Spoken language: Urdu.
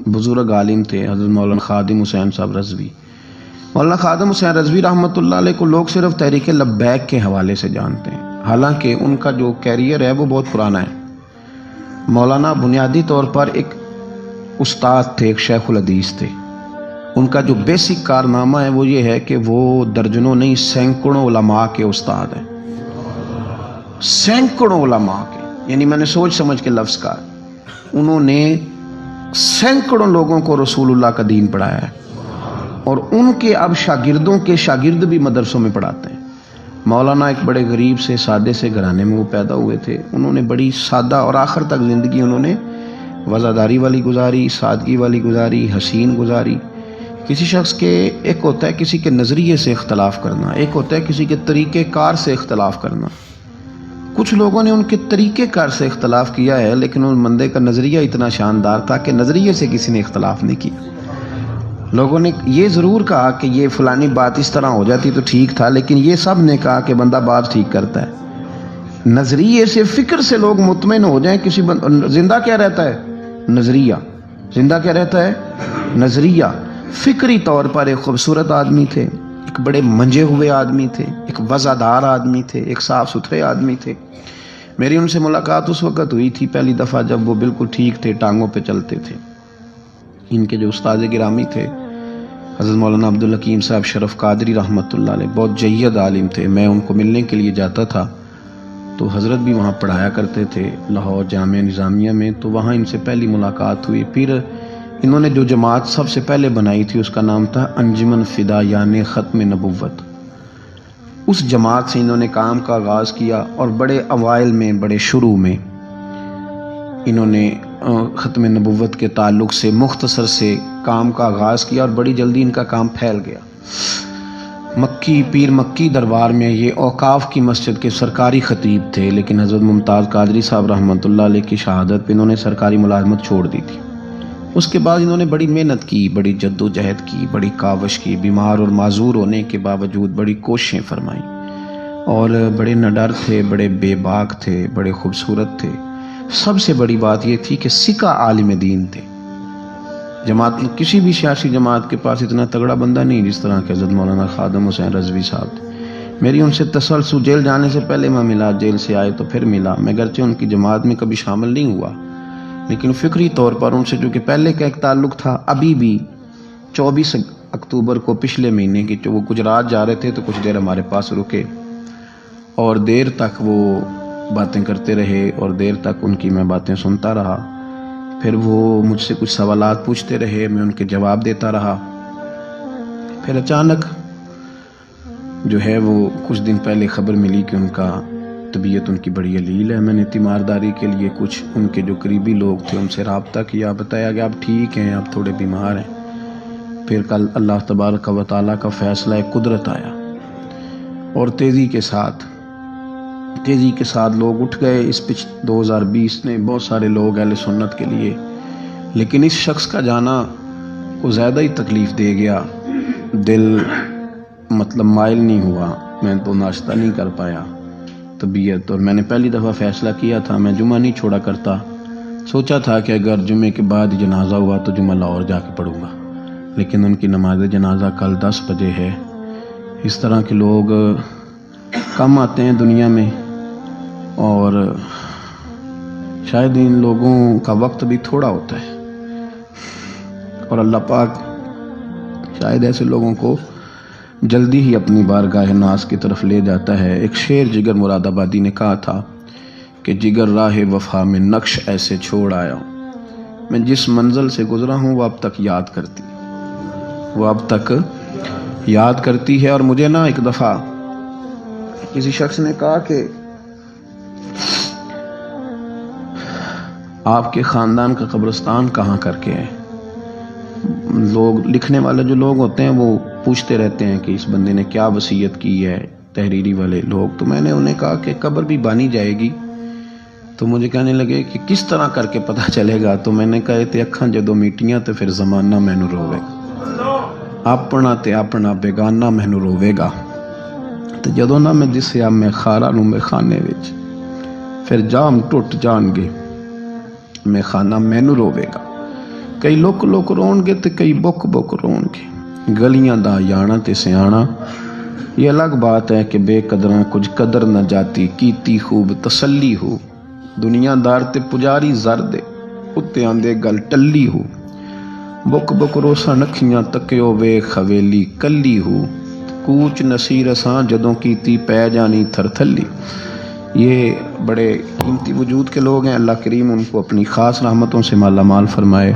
بزرگ عالم تھے حضرت مولانا خادم حسین صاحب رضوی۔ مولانا خادم حسین رضوی رحمۃ اللہ علیہ کو لوگ صرف تحریک لبیک کے حوالے سے جانتے ہیں، حالانکہ ان کا جو کیریئر ہے وہ بہت پرانا ہے۔ مولانا بنیادی طور پر ایک استاد تھے، ایک شیخ الحدیث تھے۔ ان کا جو بیسک کارنامہ ہے وہ یہ ہے کہ وہ درجنوں نہیں سینکڑوں علماء کے استاد ہیں، سینکڑوں علماء کے، یعنی میں نے سوچ سمجھ کے لفظ کہا، انہوں نے سینکڑوں لوگوں کو رسول اللہ کا دین پڑھایا ہے، اور ان کے اب شاگردوں کے شاگرد بھی مدرسوں میں پڑھاتے ہیں۔ مولانا ایک بڑے غریب سے سادے سے گھرانے میں وہ پیدا ہوئے تھے، انہوں نے بڑی سادہ اور آخر تک زندگی انہوں نے وزاداری والی گزاری، سادگی والی گزاری، حسین گزاری۔ کسی شخص کے ایک ہوتا ہے کسی کے نظریے سے اختلاف کرنا، ایک ہوتا ہے کسی کے طریقہ کار سے اختلاف کرنا۔ کچھ لوگوں نے ان کے طریقہ کار سے اختلاف کیا ہے، لیکن ان بندے کا نظریہ اتنا شاندار تھا کہ نظریے سے کسی نے اختلاف نہیں کیا۔ لوگوں نے یہ ضرور کہا کہ یہ فلانی بات اس طرح ہو جاتی تو ٹھیک تھا، لیکن یہ سب نے کہا کہ بندہ بات ٹھیک کرتا ہے۔ نظریے سے، فکر سے لوگ مطمئن ہو جائیں کسی زندہ کیا رہتا ہے؟ نظریہ۔ زندہ کیا رہتا ہے؟ نظریہ۔ فکری طور پر ایک خوبصورت آدمی تھے، ایک بڑے منجے ہوئے آدمی تھے، ایک وزادار آدمی تھے، ایک صاف ستھرے آدمی تھے۔ میری ان سے ملاقات اس وقت ہوئی تھی پہلی دفعہ جب وہ بالکل ٹھیک تھے، ٹانگوں پہ چلتے تھے۔ ان کے جو استاد گرامی تھے حضرت مولانا عبدالحکیم صاحب شرف قادری رحمۃ اللہ علیہ، بہت جید عالم تھے۔ میں ان کو ملنے کے لیے جاتا تھا تو حضرت بھی وہاں پڑھایا کرتے تھے لاہور جامعہ نظامیہ میں، تو وہاں ان سے پہلی ملاقات ہوئی۔ پھر انہوں نے جو جماعت سب سے پہلے بنائی تھی اس کا نام تھا انجمن فدایان ختم نبوت۔ اس جماعت سے انہوں نے کام کا آغاز کیا، اور بڑے اوائل میں، بڑے شروع میں انہوں نے ختم نبوت کے تعلق سے مختصر سے کام کا آغاز کیا، اور بڑی جلدی ان کا کام پھیل گیا۔ مکی پیر مکی دربار میں یہ اوقاف کی مسجد کے سرکاری خطیب تھے، لیکن حضرت ممتاز قادری صاحب رحمۃ اللہ علیہ کی شہادت پہ انہوں نے سرکاری ملازمت چھوڑ دی تھی۔ اس کے بعد انہوں نے بڑی محنت کی، بڑی جد و جہد کی، بڑی کاوش کی، بیمار اور معذور ہونے کے باوجود بڑی کوششیں فرمائیں، اور بڑے نڈر تھے، بڑے بے باک تھے، بڑے خوبصورت تھے۔ سب سے بڑی بات یہ تھی کہ سکہ عالم دین تھے۔ جماعت کسی بھی سیاسی جماعت کے پاس اتنا تگڑا بندہ نہیں جس طرح کہ حضرت مولانا خادم حسین رضوی صاحب تھے۔ میری ان سے تسلسل، جیل جانے سے پہلے میں ملا، جیل سے آئے تو پھر ملا۔ میں گرچہ ان کی جماعت میں کبھی شامل نہیں ہوا، لیکن فکری طور پر ان سے جو کہ پہلے کا ایک تعلق تھا، ابھی بھی 24 اکتوبر کو پچھلے مہینے کی وہ گجرات جا رہے تھے تو کچھ دیر ہمارے پاس رکے، اور دیر تک وہ باتیں کرتے رہے، اور دیر تک ان کی میں باتیں سنتا رہا۔ پھر وہ مجھ سے کچھ سوالات پوچھتے رہے، میں ان کے جواب دیتا رہا۔ پھر اچانک جو ہے وہ کچھ دن پہلے خبر ملی کہ ان کا طبیعت ان کی بڑی علیل ہے۔ میں نے تیمارداری کے لیے کچھ ان کے جو قریبی لوگ تھے ان سے رابطہ کیا، بتایا کہ آپ ٹھیک ہیں، آپ تھوڑے بیمار ہیں۔ پھر کل اللہ تبارک و تعالیٰ کا فیصلہ قدرت آیا، اور تیزی کے ساتھ لوگ اٹھ گئے۔ اس 2020 نے بہت سارے لوگ اہل سنت کے لیے، لیکن اس شخص کا جانا کو زیادہ ہی تکلیف دے گیا۔ دل مائل نہیں ہوا، میں تو ناشتہ نہیں کر پایا طبیعت، اور میں نے پہلی دفعہ فیصلہ کیا تھا میں جمعہ نہیں چھوڑا کرتا۔ سوچا تھا کہ اگر جمعے کے بعد جنازہ ہوا تو جمعہ لاہور جا کے پڑھوں گا، لیکن ان کی نماز جنازہ کل 10 بجے ہے۔ اس طرح کے لوگ کم آتے ہیں دنیا میں، اور شاید ان لوگوں کا وقت بھی تھوڑا ہوتا ہے، اور اللہ پاک شاید ایسے لوگوں کو جلدی ہی اپنی بارگاہ ناز کی طرف لے جاتا ہے۔ ایک شعر جگر مراد آبادی نے کہا تھا کہ جگر راہ وفا میں نقش ایسے چھوڑ آیا ہوں، میں جس منزل سے گزرا ہوں وہ اب تک یاد کرتی ہے۔ اور مجھے نا ایک دفعہ کسی شخص نے کہا کہ آپ کے خاندان کا قبرستان کہاں کر کے ہے؟ لوگ لکھنے والے جو لوگ ہوتے ہیں وہ پوچھتے رہتے ہیں کہ اس بندے نے کیا وصیت کی ہے، تحریری والے لوگ۔ تو میں نے انہیں کہا کہ قبر بھی بانی جائے گی۔ تو مجھے کہنے لگے کہ کس طرح کر کے پتہ چلے گا؟ تو میں نے کہا تے اکھاں جدوں میٹیاں تو پھر زمانہ مینوں روے گا، اپنا تے اپنا بیگانہ مینوں روے گا، تے جدوں نہ میں دسیا میں خارا نوں میں خانے وچ، پھر جام ٹوٹ جان گے میں خانہ مینوں روے گا۔ کئی لک لک رون گے تو کئی بک بک رون گے. گلیاں دا یانا تے سیانا. یہ الگ بات ہے کہ بے قدراں کچھ قدر نہ جاتی کیتی خوب تسلی ہو. دنیا دار تے پجاری زر دے اتے آندے گل ٹلی ہو. بک بک روسا نکھیاں تکیو وے خویلی کلی ہو. کوچ نصیر اساں جدوں کیتی پے جانی تھر تھلی. یہ بڑے قیمتی وجود کے لوگ ہیں. اللہ کریم ان کو اپنی خاص رحمتوں سے مالا مال فرمائے.